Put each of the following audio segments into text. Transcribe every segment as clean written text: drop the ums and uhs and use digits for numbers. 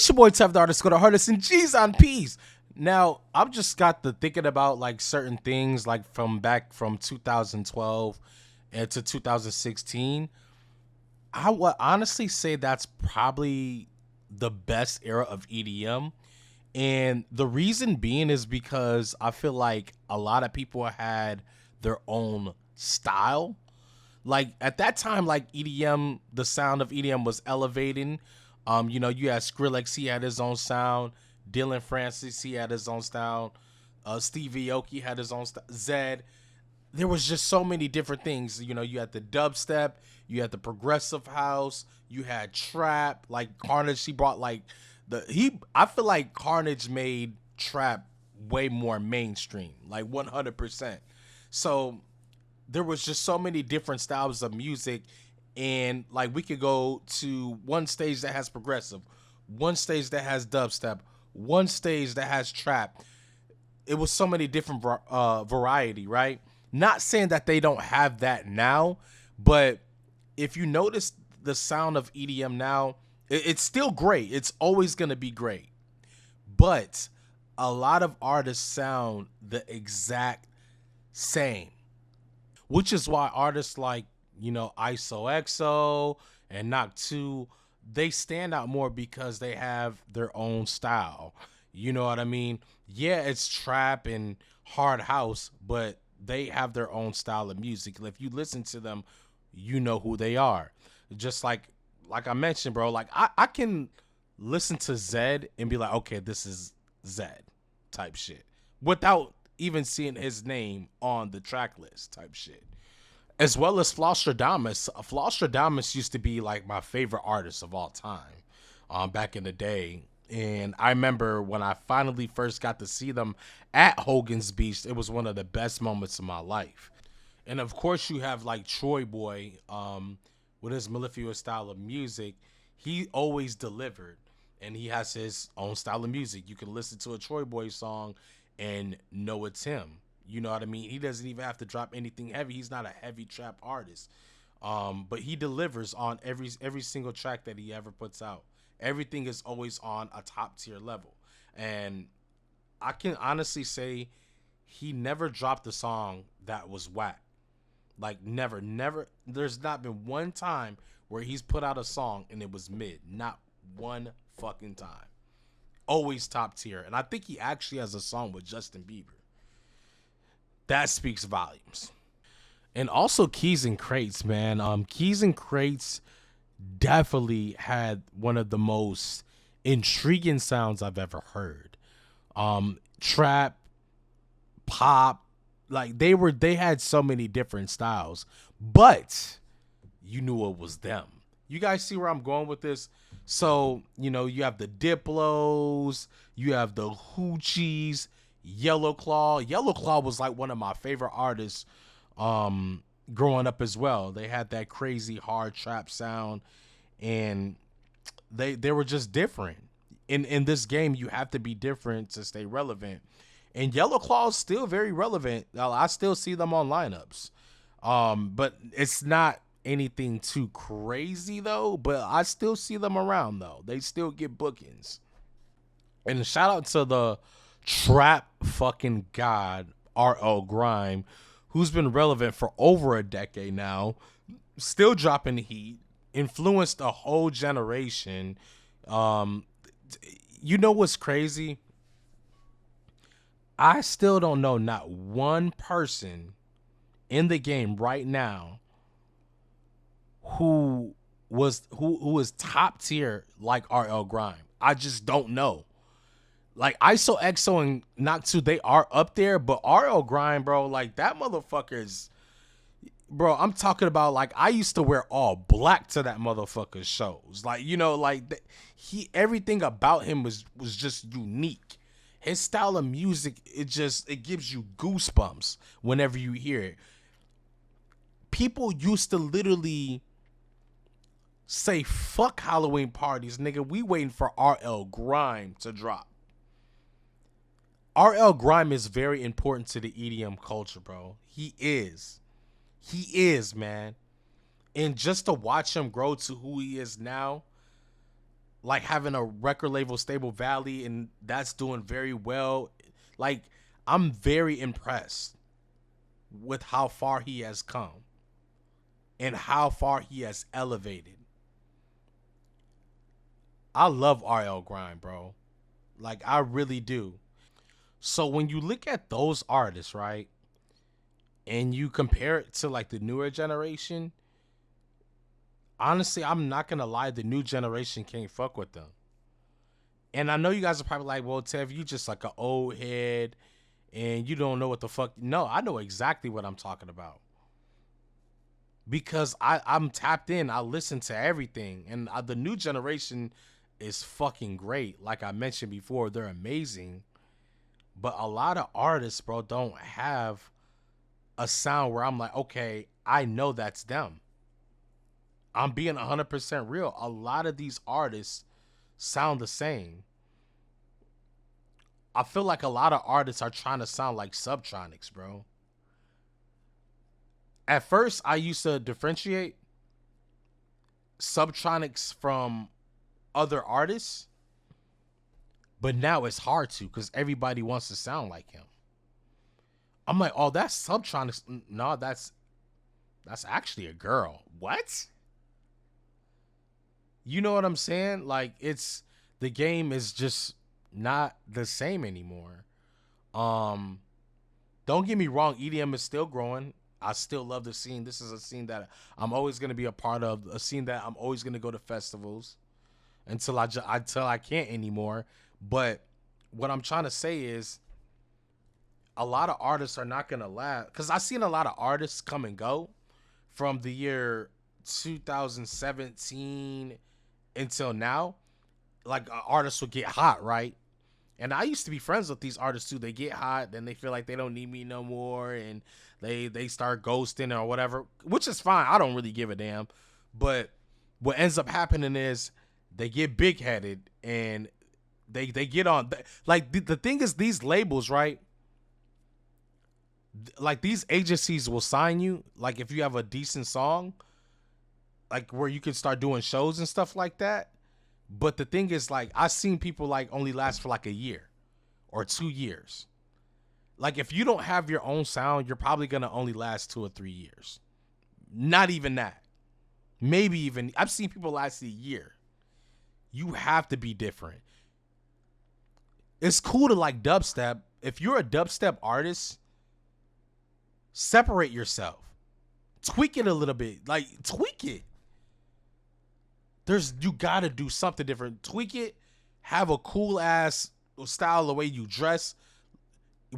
It's your boy Tough the Artist, go to hardest and G's on P's. Now, I've just got to thinking about like certain things like from back from 2012 and to 2016. I would honestly say that's probably the best era of EDM. And the reason being is because I feel like a lot of people had their own style. Like at that time, like EDM, the sound of EDM was elevating. You had Skrillex, he had his own sound. Dylan Francis, he had his own sound. Stevie Aoki had his own style. Zed. There was just so many different things. You had the dubstep, you had the progressive house, you had trap. Like Carnage, he brought like I feel like Carnage made trap way more mainstream, like 100%. So there was just so many different styles of music, and like we could go to one stage that has progressive, one stage that has dubstep, one stage that has trap. It was so many different variety, right? Not saying that they don't have that now, but if you notice the sound of EDM now, it's still great. It's always going to be great. But a lot of artists sound the exact same, which is why artists like, ISO and Knock 2, they stand out more because they have their own style. You know what I mean? Yeah, it's trap and hard house, but they have their own style of music. If you listen to them, you know who they are. Just like I mentioned, bro, like I can listen to Zed and be like, okay, this is Zed type shit without even seeing his name on the track list type shit. As well as Flosstradamus. Flosstradamus used to be like my favorite artist of all time back in the day. And I remember when I finally first got to see them at Hogan's Beach, it was one of the best moments of my life. And of course, you have like Troy Boy with his mellifluous style of music. He always delivered, and he has his own style of music. You can listen to a Troy Boy song and know it's him. You know what I mean? He doesn't even have to drop anything heavy. He's not a heavy trap artist, but he delivers on every single track that he ever puts out. Everything is always on a top tier level, and I can honestly say he never dropped a song that was whack. Like never. There's not been one time where he's put out a song and it was mid. Not one fucking time. Always top tier. And I think he actually has a song with Justin Bieber. That speaks volumes. And also Keys and Crates, man. Keys and Crates definitely had one of the most intriguing sounds I've ever heard. Trap, pop, like they had so many different styles, but you knew it was them. You guys see where I'm going with this? So, you have the Diplos, you have the Hoochies, Yellow Claw. Yellow Claw was like one of my favorite artists growing up as well. They had that crazy hard trap sound, and they were just different. In this game, you have to be different to stay relevant. And Yellow Claw is still very relevant. I still see them on lineups. But it's not anything too crazy though, but I still see them around though. They still get bookings. And shout out to the trap fucking god, R.L. Grime, who's been relevant for over a decade now, still dropping heat, influenced a whole generation. You know what's crazy? I still don't know not one person in the game right now who is top tier like RL Grime. I just don't know. Like ISO EXO and Knock 2, they are up there, but RL Grime, bro, like that motherfucker's, bro, I'm talking about like I used to wear all black to that motherfucker's shows. Like, everything about him was just unique. His style of music, it gives you goosebumps whenever you hear it. People used to literally say, fuck Halloween parties, nigga. We waiting for RL Grime to drop. RL Grime is very important to the EDM culture, bro. He is. He is, man. And just to watch him grow to who he is now, like having a record label, Stable Valley, and that's doing very well. Like, I'm very impressed with how far he has come and how far he has elevated. I love RL Grind, bro. Like, I really do. So when you look at those artists, right, and you compare it to like the newer generation, honestly, I'm not gonna lie, the new generation can't fuck with them. And I know you guys are probably like, well, Tev, you just like an old head and you don't know what the fuck. No, I know exactly what I'm talking about. Because I'm tapped in. I listen to everything. And the new generation is fucking great. Like I mentioned before, they're amazing. But a lot of artists, bro, don't have a sound where I'm like, okay, I know that's them. I'm being 100% real. A lot of these artists sound the same. I feel like a lot of artists are trying to sound like Subtronics, bro. At first, I used to differentiate Subtronics from other artists, but now it's hard to because everybody wants to sound like him. I'm like, oh, that's Subtronics. No, that's actually a girl. What? You know what I'm saying? Like, it's the game is just not the same anymore. Um, don't get me wrong, EDM is still growing. I still love the scene. This is a scene that I'm always gonna be a part of. A scene that I'm always gonna go to festivals until I can't anymore. But what I'm trying to say is, a lot of artists are not gonna last because I've seen a lot of artists come and go from the year 2017 until now. Like artists will get hot, right? And I used to be friends with these artists too. They get hot, then they feel like they don't need me no more, and they start ghosting or whatever, which is fine. I don't really give a damn. But what ends up happening is they get big headed and they get on. Like the thing is, these labels, right? Like these agencies will sign you. Like if you have a decent song, like where you can start doing shows and stuff like that. But the thing is, like, I've seen people like only last for like a year or 2 years. Like, if you don't have your own sound, you're probably gonna only last 2 or 3 years. Not even that. Maybe even I've seen people last a year. You have to be different. It's cool to like dubstep. If you're a dubstep artist, separate yourself. Tweak it a little bit. Like, tweak it. You gotta do something different. Tweak it. Have a cool ass style the way you dress.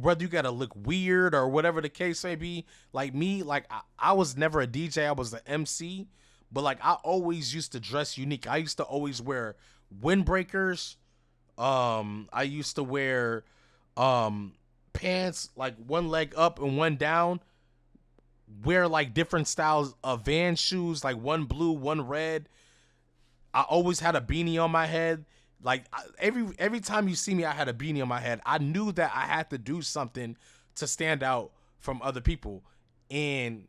Whether you gotta look weird or whatever the case may be. Like me, like I was never a DJ. I was the MC. But like I always used to dress unique. I used to always wear windbreakers. I used to wear pants like one leg up and one down. Wear like different styles of Van shoes, like one blue, one red. I always had a beanie on my head. Like every time you see me, I had a beanie on my head. I knew that I had to do something to stand out from other people, and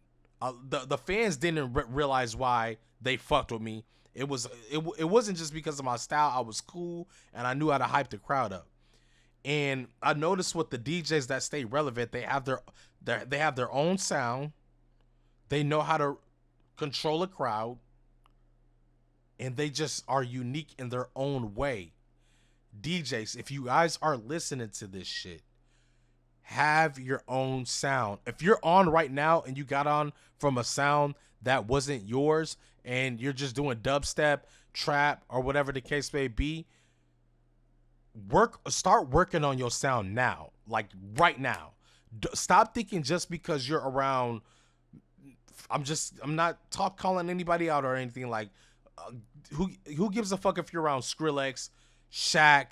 the fans didn't realize why they fucked with me. It wasn't just because of my style. I was cool and I knew how to hype the crowd up. And I noticed with the DJs that stay relevant, they have their own sound. They know how to control a crowd. And they just are unique in their own way. DJs, if you guys are listening to this shit, have your own sound. If you're on right now and you got on from a sound that wasn't yours and you're just doing dubstep, trap, or whatever the case may be, start working on your sound now. Like right now. Stop thinking just because you're around. I'm not calling anybody out or anything. Like, who gives a fuck if you're around Skrillex, Shaq,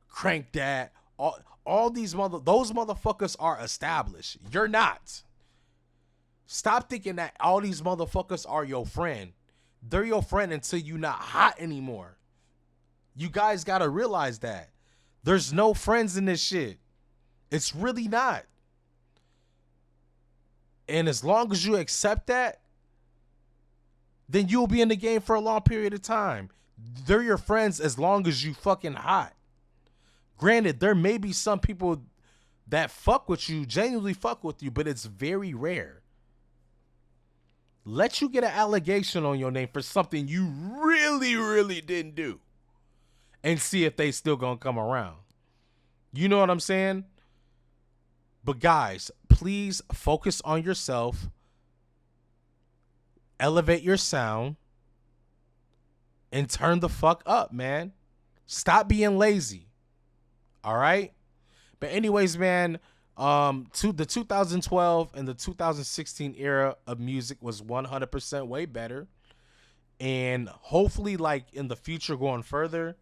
Crank That, all those motherfuckers are established. You're not. Stop thinking that all these motherfuckers are your friend. They're your friend until you're not hot anymore. You guys gotta realize that. There's no friends in this shit. It's really not. And as long as you accept that, then you'll be in the game for a long period of time. They're your friends as long as you fucking hot. Granted, there may be some people that fuck with you, genuinely fuck with you, but it's very rare. Let you get an allegation on your name for something you really, really didn't do, and see if they still gonna come around. You know what I'm saying? But guys, please focus on yourself. Elevate your sound and turn the fuck up, man. Stop being lazy. All right? But anyways, man, to the 2012 and the 2016 era of music was 100% way better. And hopefully, like in the future going further,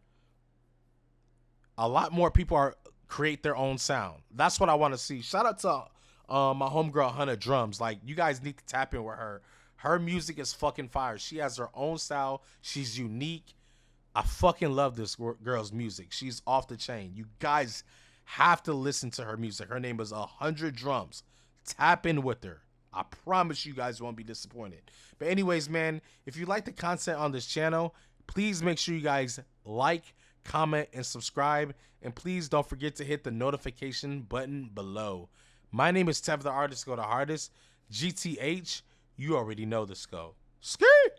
a lot more people are create their own sound. That's what I want to see. Shout out to my homegirl Hunter Drums. Like, you guys need to tap in with her. Her music is fucking fire. She has her own style. She's unique. I fucking love this girl's music. She's off the chain. You guys have to listen to her music. Her name is 100 Drums. Tap in with her. I promise you guys won't be disappointed. But anyways, man, if you like the content on this channel, please make sure you guys like, comment, and subscribe. And please don't forget to hit the notification button below. My name is Tev the Artist, Go the Hardest. GTH, you already know the scope. Skirt!